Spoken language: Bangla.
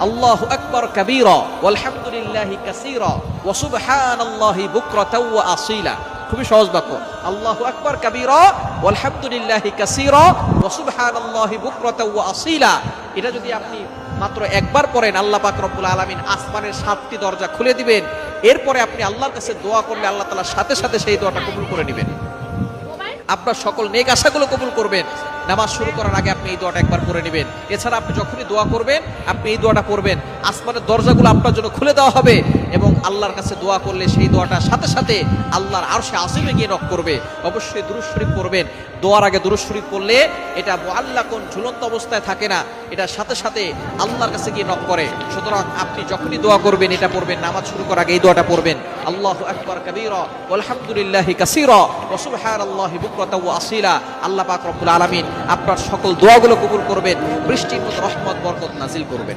আল্লাহু আকবার কাবীরা ওয়ালহামদুলিল্লাহি কাসীরা ওয়া সুবহানাল্লাহি বুকরাতাও ওয়া আসীলা। খুবই সহজ বাক্য। আল্লাহু আকবার কাবীরা ওয়ালহামদুলিল্লাহি কাসীরা ওয়া সুবহানাল্লাহি বুকরাতাও ওয়া আসীলা। এটা যদি আপনি মাত্র একবার পড়েন, আল্লাহ পাক রব্বুল আলামিন আসমানের 7টি দরজা খুলে দিবেন। এরপরে আপনি আল্লাহর কাছে দোয়া করলে আল্লাহ তাআলা সাথে সাথে সেই দোয়াটা কবুল করে নেবেন। আপনার সকল নেক আশাগুলো কবুল করবেন। নামাজ শুরু করার আগে আপনি এই দোয়াটা একবার করে নেবেন। এছাড়া আপনি যখনই দোয়া করবেন আপনি এই দোয়াটা পড়বেন, আসমানের দরজাগুলো আপনার জন্য খুলে দেওয়া হবে এবং আল্লাহর কাছে দোয়া করলে সেই দোয়াটা সাথে সাথে আল্লাহর আরশে আজিমে গিয়ে নক করবে। অবশ্যই দুরূদ শরীফ পড়বেন। দোয়ার আগে দুরূদ শরীফ পড়লে এটা মুআল্লাকুন, ঝুলন্ত অবস্থায় থাকে না, এটা সাথে সাথে আল্লাহর কাছে গিয়ে নক করে। সুতরাং আপনি যখনই দোয়া করবেন এটা পড়বেন, নামাজ শুরু করার আগে এই দোয়াটা পড়বেন, আল্লাহু আকবার কাবীরা ওয়ালহামদুলিল্লাহি কাসীরা ওয়া সুবহানাল্লাহি বুকরাতাও ওয়া আসীলা। আল্লাহ পাক রব্বুল আলামিন আপনার সকল দোয়াগুলো কবুল করবেন, বৃষ্টির মতো রহমত বরকত নাজিল করবেন।